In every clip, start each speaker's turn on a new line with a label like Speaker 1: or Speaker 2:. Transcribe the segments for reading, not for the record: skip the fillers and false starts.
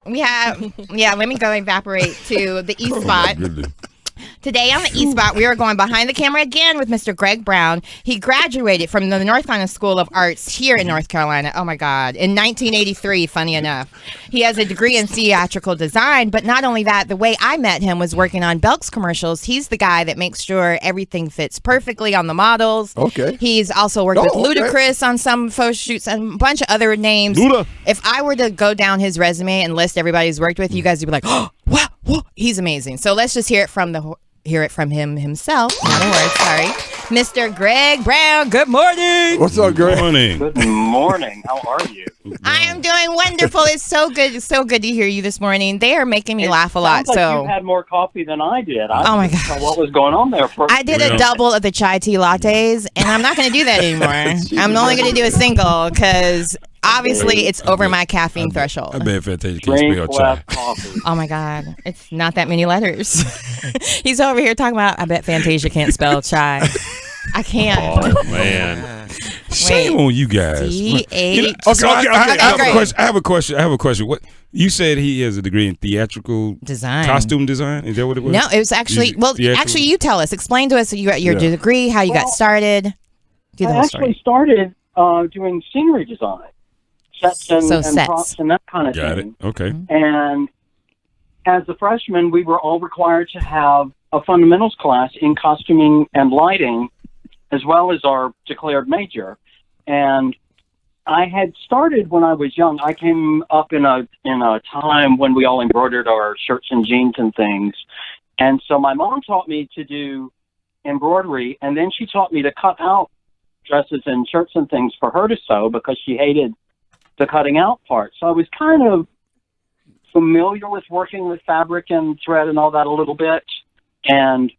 Speaker 1: Let me go evaporate to the East spot. Today on the East Spot, we are going behind the camera again with Mr. Greg Brown. He graduated from the North Carolina School of Arts here in North Carolina. Oh, my God. In 1983, funny enough. He has a degree in theatrical design, but not only that, the way I met him was working on Belk's commercials. He's the guy that makes sure everything fits perfectly on the models.
Speaker 2: Okay.
Speaker 1: He's also worked with Ludacris on some photo shoots and a bunch of other names.
Speaker 2: Luda.
Speaker 1: If I were to go down his resume and list everybody he's worked with, you guys would be like, oh, wow, he's amazing. So let's just hear it from him himself. Not a word, sorry. Mr. Greg Brown, good morning.
Speaker 2: What's up, Greg?
Speaker 3: Good morning. How are you?
Speaker 1: I am doing wonderful. It's so good. It's so good to hear you this morning. They are making me laugh a lot.
Speaker 3: Like you had more coffee than I did.
Speaker 1: Oh my God.
Speaker 3: What was going on there?
Speaker 1: I did a double of the chai tea lattes, and I'm not going to do that anymore. I'm only going to do a single because obviously it's over my caffeine threshold.
Speaker 4: I bet Fantasia can't spell chai.
Speaker 1: Oh my God. It's not that many letters. He's over here talking about, I bet Fantasia can't spell chai. I can't.
Speaker 4: Oh, man. Shame on you guys.
Speaker 1: D-H.
Speaker 4: I have a question. What you said he has a degree in theatrical
Speaker 1: design,
Speaker 4: costume design. Is that what it was?
Speaker 1: No, it was actually actually you tell us. Explain to us your degree, how you got started.
Speaker 3: I actually started doing scenery design, sets and props and that kind of thing.
Speaker 4: Got it. Okay.
Speaker 3: And as a freshman, we were all required to have a fundamentals class in costuming and lighting, as well as our declared major. And I had started when I was young. I came up in a time when we all embroidered our shirts and jeans and things. And so my mom taught me to do embroidery, and then she taught me to cut out dresses and shirts and things for her to sew because she hated the cutting out part. So I was kind of familiar with working with fabric and thread and all that a little bit. And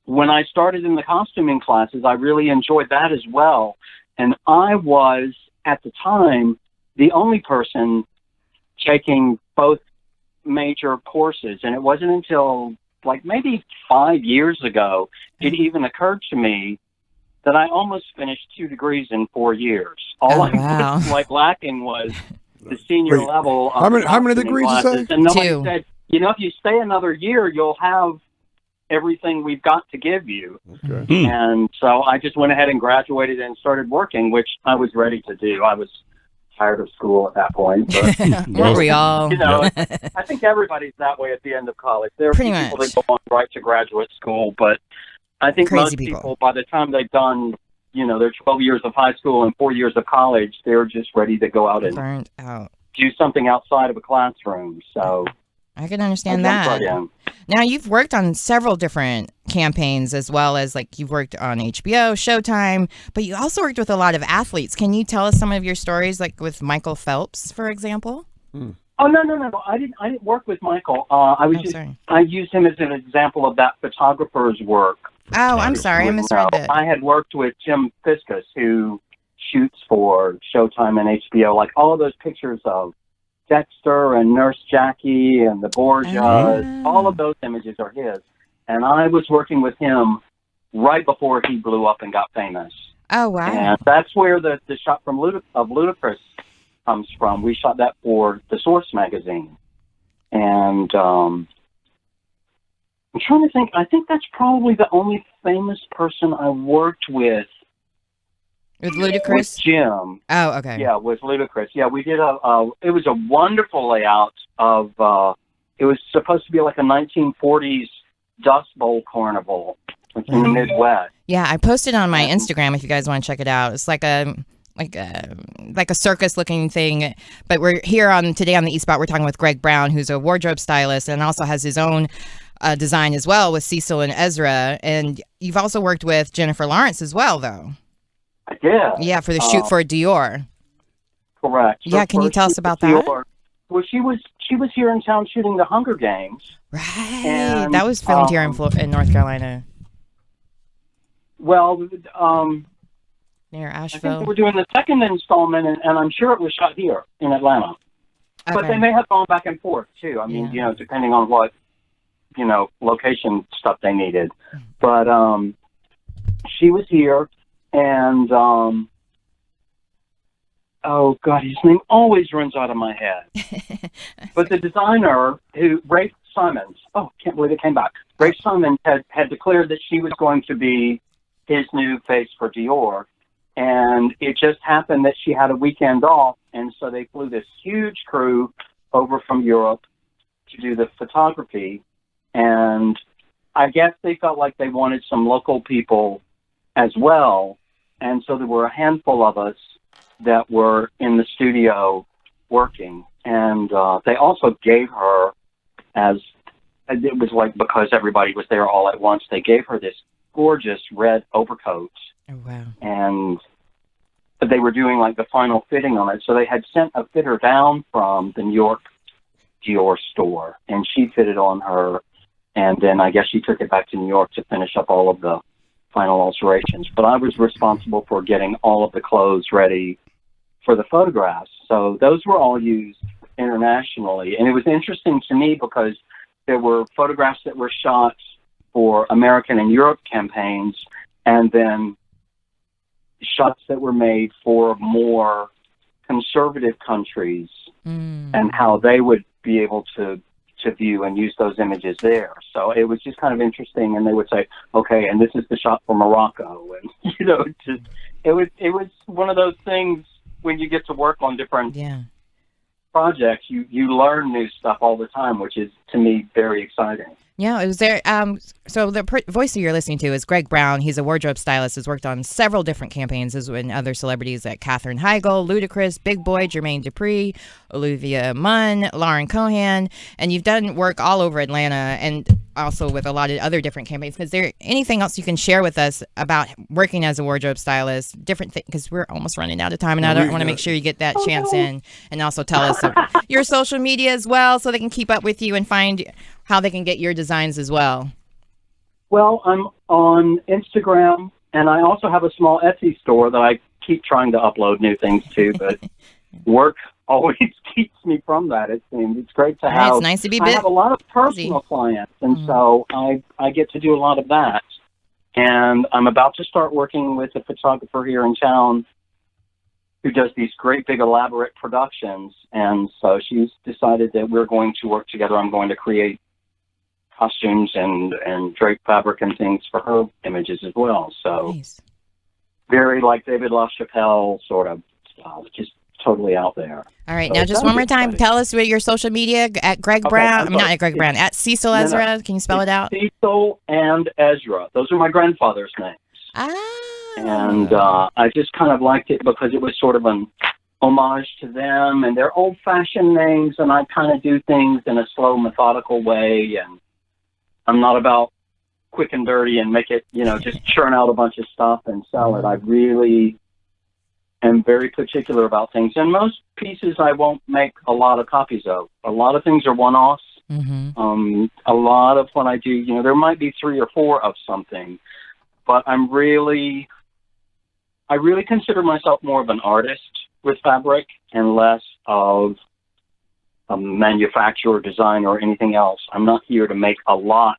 Speaker 3: when I started in the costuming classes, I really enjoyed that as well. And I was, at the time, the only person taking both major courses. And it wasn't until like maybe 5 years ago it even occurred to me that I almost finished 2 degrees in 4 years. All I was lacking was the senior level.
Speaker 2: How many degrees you say?
Speaker 3: And nobody said, if you stay another year, you'll have everything we've got to give you. Okay. And so I just went ahead and graduated and started working, which I was ready to do. I was tired of school at that point. But,
Speaker 1: weren't we all?
Speaker 3: I think everybody's that way at the end of college. There are people that go on right to graduate school, but I think most people, by the time they've done, their 12 years of high school and 4 years of college, they're just ready to go out and do something outside of a classroom. So
Speaker 1: I can understand that. Now, you've worked on several different campaigns as well as you've worked on HBO, Showtime, but you also worked with a lot of athletes. Can you tell us some of your stories, like with Michael Phelps, for example?
Speaker 3: Oh, no. I didn't work with Michael. I used him as an example of that photographer's work.
Speaker 1: Oh, I'm sorry. I misread that.
Speaker 3: I had worked with Jim Fiskus, who shoots for Showtime and HBO, like all of those pictures of Dexter and Nurse Jackie and the Borgias, all of those images are his. And I was working with him right before he blew up and got famous.
Speaker 1: Oh, wow.
Speaker 3: And that's where the shot from Ludacris comes from. We shot that for The Source magazine. And I'm trying to think. I think that's probably the only famous person I worked with.
Speaker 1: With Ludacris?
Speaker 3: With Jim.
Speaker 1: Oh, okay.
Speaker 3: Yeah, with Ludacris. Yeah, we did it was a wonderful layout of, it was supposed to be like a 1940s Dust Bowl carnival in the Midwest.
Speaker 1: Yeah, I posted on my Instagram if you guys want to check it out. It's like a circus looking thing, but we're here today on the East Spot. We're talking with Greg Brown, who's a wardrobe stylist and also has his own design as well with Cecil and Ezra. And you've also worked with Jennifer Lawrence as well, though.
Speaker 3: I did.
Speaker 1: Yeah, for the shoot for Dior.
Speaker 3: Correct.
Speaker 1: Yeah, can you tell us about that?
Speaker 3: Well, she was here in town shooting the Hunger Games.
Speaker 1: Right. And, that was filmed here in North Carolina.
Speaker 3: Well,
Speaker 1: near Asheville.
Speaker 3: I think we're doing the second installment, and I'm sure it was shot here in Atlanta. Okay. But they may have gone back and forth too. I mean, depending on what location stuff they needed. But she was here. And oh God, his name always runs out of my head. But the designer, Rafe Simons, can't believe it came back. Rafe Simons had declared that she was going to be his new face for Dior. And it just happened that she had a weekend off, and so they flew this huge crew over from Europe to do the photography. And I guess they felt like they wanted some local people as well. And so there were a handful of us that were in the studio working. And they also gave her, it was like because everybody was there all at once, they gave her this gorgeous red overcoat.
Speaker 1: Oh, wow.
Speaker 3: And they were doing like the final fitting on it. So they had sent a fitter down from the New York Dior store, and she fitted on her. And then I guess she took it back to New York to finish up all of the final alterations. But I was responsible for getting all of the clothes ready for the photographs. So those were all used internationally. And it was interesting to me because there were photographs that were shot for American and Europe campaigns, and then shots that were made for more conservative countries and how they would be able to view and use those images there. So it was just kind of interesting, and they would say, okay, and this is the shot for Morocco. And, it was one of those things when you get to work on different projects, you learn new stuff all the time, which is, to me, very exciting.
Speaker 1: Yeah, it was there. So the voice that you're listening to is Greg Brown. He's a wardrobe stylist. Has worked on several different campaigns as in other celebrities like Katherine Heigl, Ludacris, Big Boy, Jermaine Dupri, Olivia Munn, Lauren Cohan, and you've done work all over Atlanta and also with a lot of other different campaigns. Is there anything else you can share with us about working as a wardrobe stylist? Different things, because we're almost running out of time, and I don't want to make sure you get that chance in, and also tell us your social media as well, so they can keep up with you and find how they can get your designs as well.
Speaker 3: Well, I'm on Instagram, and I also have a small Etsy store that I keep trying to upload new things to, but work always keeps me from that, it seems. It's great to have.
Speaker 1: It's nice to be
Speaker 3: I have a lot of personal clients, and so I get to do a lot of that. And I'm about to start working with a photographer here in town who does these great big elaborate productions, and so she's decided that we're going to work together. I'm going to create costumes and drape fabric and things for her images as well. So
Speaker 1: nice.
Speaker 3: Very like David LaChapelle sort of style, just totally out there.
Speaker 1: All right,
Speaker 3: so
Speaker 1: now just one more time, tell us what your social media at Greg Brown. Not at Greg Brown, at Cecil Ezra. Can you spell it out?
Speaker 3: Cecil and Ezra. Those are my grandfather's names. And I just kind of liked it because it was sort of an homage to them, and they're old-fashioned names, and I kind of do things in a slow, methodical way, and I'm not about quick and dirty and make it, just churn out a bunch of stuff and sell it. I really am very particular about things. And most pieces I won't make a lot of copies of. A lot of things are one-offs. A lot of what I do, there might be 3 or 4 of something, but I really consider myself more of an artist with fabric and less of a manufacturer, design, or anything else. I'm not here to make a lot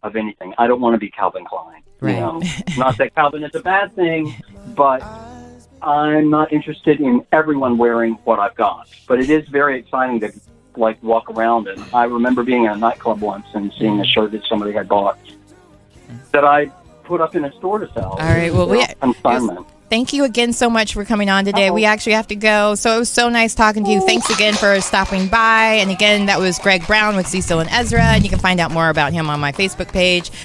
Speaker 3: of anything. I don't want to be Calvin Klein.
Speaker 1: Right.
Speaker 3: Not that Calvin is a bad thing, but I'm not interested in everyone wearing what I've got. But it is very exciting to walk around, and I remember being in a nightclub once and seeing a shirt that somebody had bought that I put up in a store to sell.
Speaker 1: All right. Well,
Speaker 3: consignment.
Speaker 1: Thank you again so much for coming on today. We actually have to go. So it was so nice talking to you. Thanks again for stopping by. And again, that was Greg Brown with Cecil and Ezra. And you can find out more about him on my Facebook page.